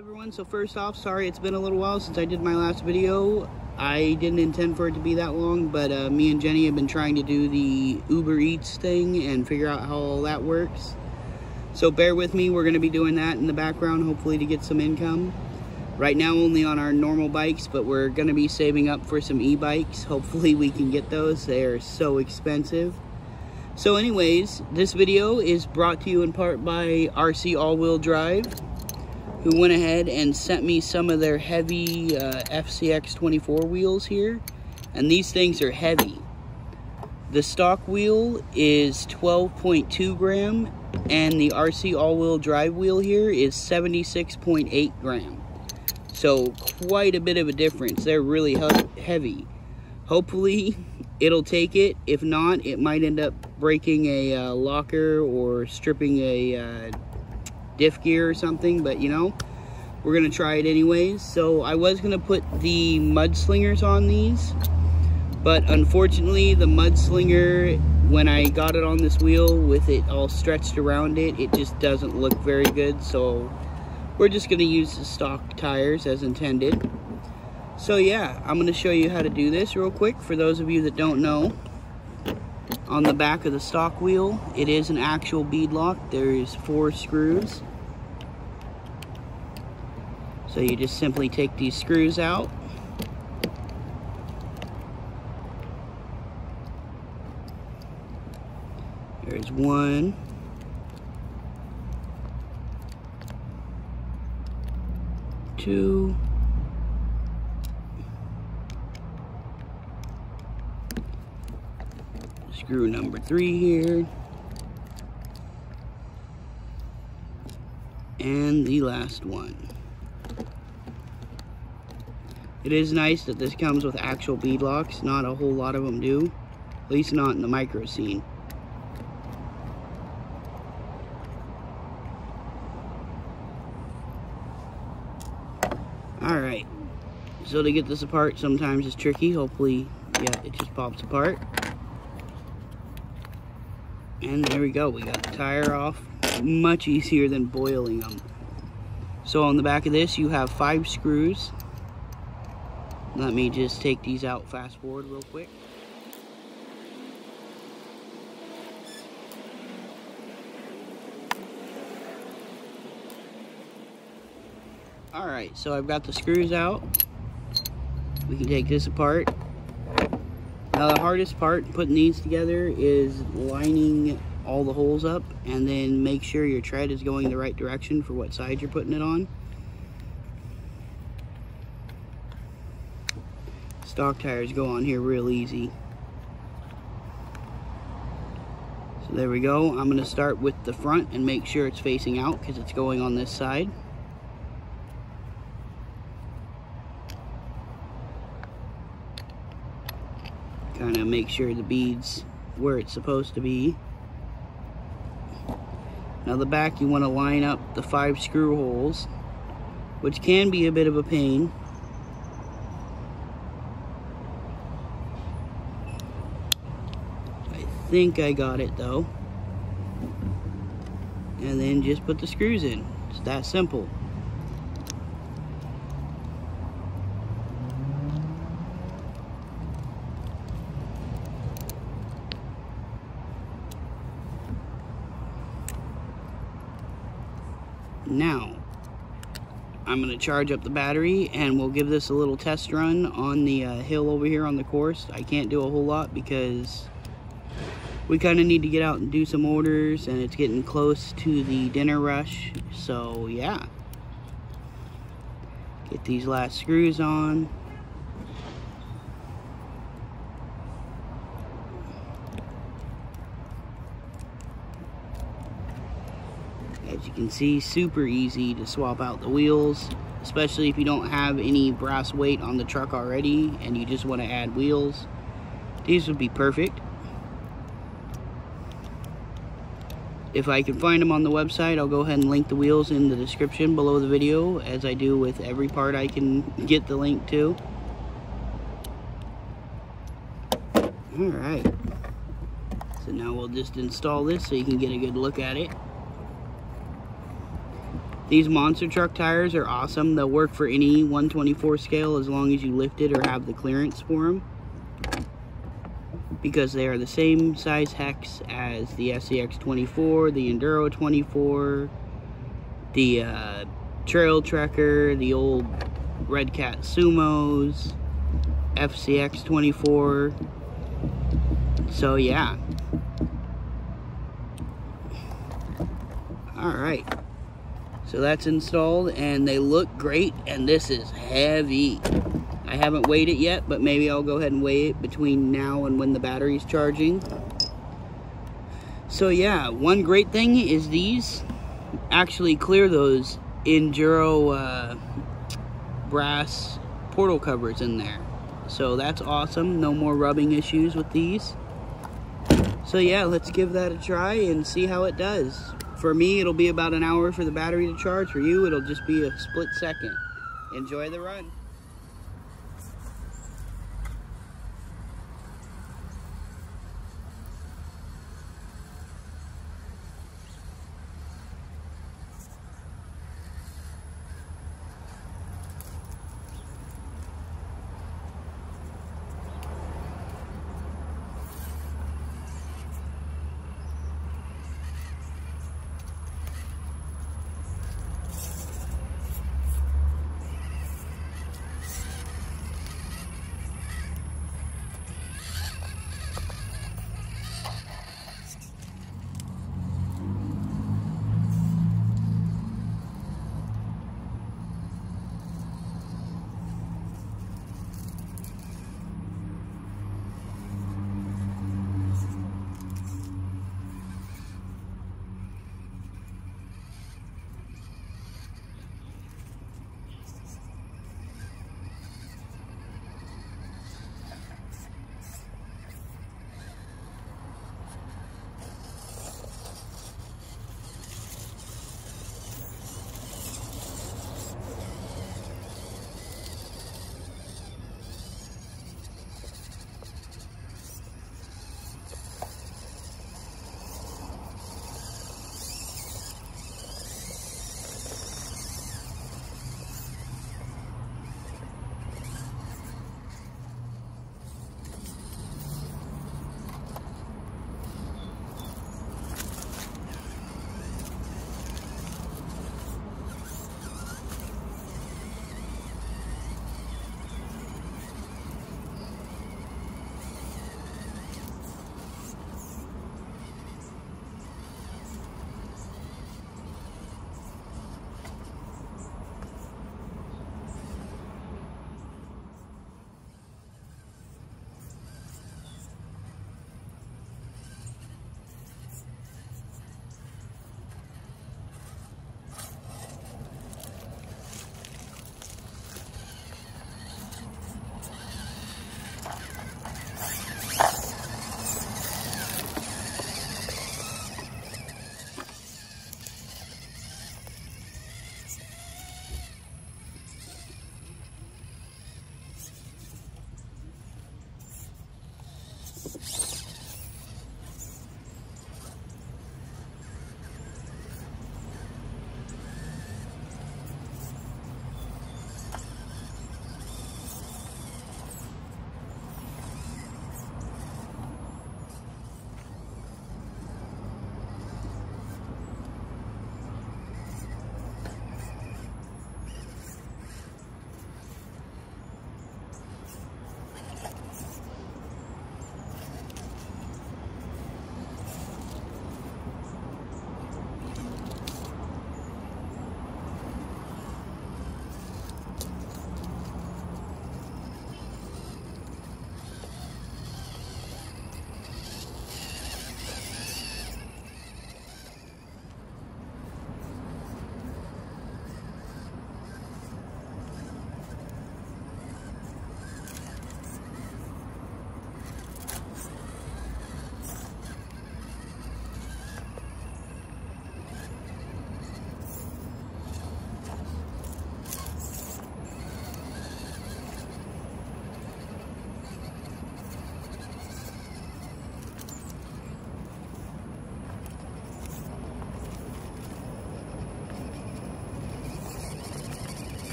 everyone? So first off, sorry it's been a little while since I did my last video. I didn't intend for it to be that long, but me and Jenny have been trying to do the Uber Eats thing and figure out how all that works. So bear with me, we're going to be doing that in the background, hopefully to get some income. Right now only on our normal bikes, but we're going to be saving up for some e-bikes. Hopefully we can get those, they are so expensive. So anyways, this video is brought to you in part by RC All-Wheel Drive, who went ahead and sent me some of their heavy Fcx24 wheels here. And these things are heavy. The stock wheel is 12.2 gram, and the RC All-Wheel Drive wheel here is 76.8 gram. So quite a bit of a difference. They're really heavy. Hopefully it'll take it. If not, it might end up breaking a locker or stripping a diff gear or something, but you know, we're gonna try it anyways. So I was gonna put the mudslingers on these, but unfortunately the mudslinger, when I got it on this wheel with it all stretched around it, it just doesn't look very good. So we're just gonna use the stock tires as intended. So yeah, I'm gonna show you how to do this real quick for those of you that don't know. On the back of the stock wheel, it is an actual beadlock. There is 4 screws. So you just simply take these screws out. There's 1, 2, screw number 3 here, and the last one. It is nice that this comes with actual beadlocks. Not a whole lot of them do, at least not in the micro scene. Alright, so to get this apart sometimes it's tricky. Hopefully, yeah, it just pops apart. And there we go, we got the tire off. Much easier than boiling them. So on the back of this you have 5 screws. Let me just take these out fast forward real quick. Alright, so I've got the screws out. We can take this apart. Now the hardest part in putting these together is lining all the holes up and then make sure your tread is going the right direction for what side you're putting it on. Stock tires go on here real easy. So there we go. I'm going to start with the front and make sure it's facing out because it's going on this side. Kind of make sure the bead's where it's supposed to be. Now the back, you want to line up the 5 screw holes, which can be a bit of a pain. I think I got it though. And then just put the screws in. It's that simple. Now, I'm going to charge up the battery and we'll give this a little test run on the hill over here on the course. I can't do a whole lot because we kind of need to get out and do some orders and it's getting close to the dinner rush. So yeah, get these last screws on. As you can see, super easy to swap out the wheels, especially if you don't have any brass weight on the truck already and you just want to add wheels. These would be perfect. If I can find them on the website, I'll go ahead and link the wheels in the description below the video, as I do with every part I can get the link to. Alright, so now we'll just install this so you can get a good look at it. These monster truck tires are awesome. They'll work for any 124 scale as long as you lift it or have the clearance for them, because they are the same size hex as the Fcx24, the Enduro 24, the Trail Trekker, the old Red Cat Sumos, Fcx24. So yeah. Alright. So that's installed and they look great, and this is heavy. I haven't weighed it yet, but maybe I'll go ahead and weigh it between now and when the battery's charging. So yeah, one great thing is these actually clear those Enduro brass portal covers in there. So that's awesome. No more rubbing issues with these. So yeah, let's give that a try and see how it does. For me, it'll be about an hour for the battery to charge. For you, it'll just be a split second. Enjoy the run.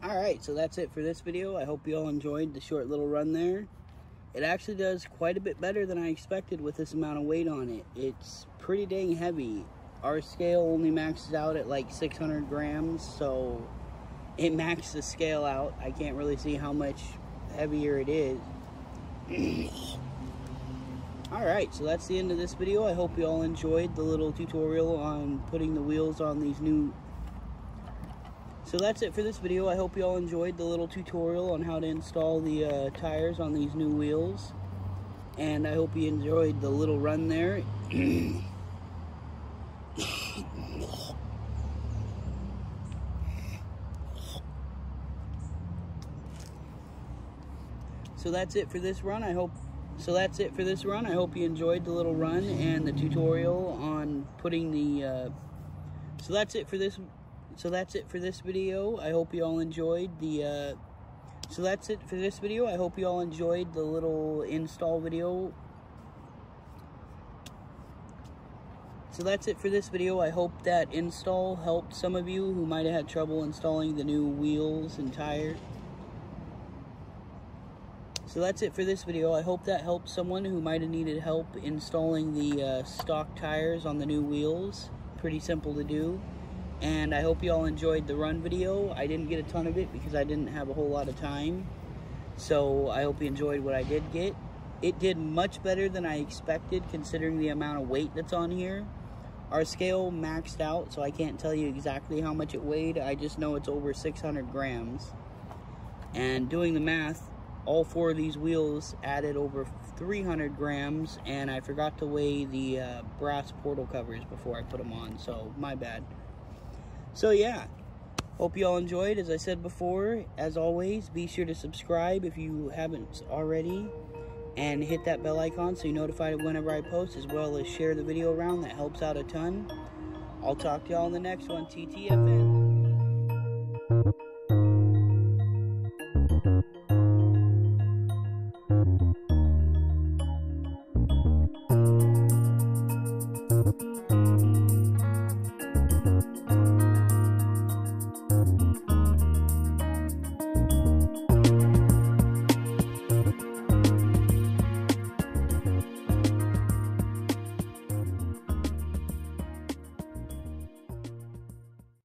Alright, so that's it for this video. I hope you all enjoyed the short little run there. It actually does quite a bit better than I expected with this amount of weight on it. It's pretty dang heavy. Our scale only maxes out at like 600 grams, so it maxed the scale out. I can't really see how much heavier it is. Alright, so that's the end of this video. I hope you all enjoyed the little tutorial on putting the wheels on these new... So that's it for this video. I hope you all enjoyed the little tutorial on how to install the tires on these new wheels. And I hope you enjoyed the little run there. So that's it for this run. I hope you enjoyed the little run and the tutorial on putting the so that's it for this video. I hope you all enjoyed the so that's it for this video. I hope you all enjoyed the little install video. So that's it for this video. I hope that install helped some of you who might have had trouble installing the new wheels and tires. So that's it for this video. I hope that helped someone who might have needed help installing the stock tires on the new wheels. Pretty simple to do. And I hope you all enjoyed the run video. I didn't get a ton of it because I didn't have a whole lot of time. So I hope you enjoyed what I did get. It did much better than I expected considering the amount of weight that's on here. Our scale maxed out, so I can't tell you exactly how much it weighed. I just know it's over 600 grams. And doing the math, all 4 of these wheels added over 300 grams, and I forgot to weigh the brass portal covers before I put them on, so my bad. So yeah, hope you all enjoyed. As I said before, as always, be sure to subscribe if you haven't already, and hit that bell icon so you're notified whenever I post, as well as share the video around. That helps out a ton. I'll talk to y'all in the next one. TTFN.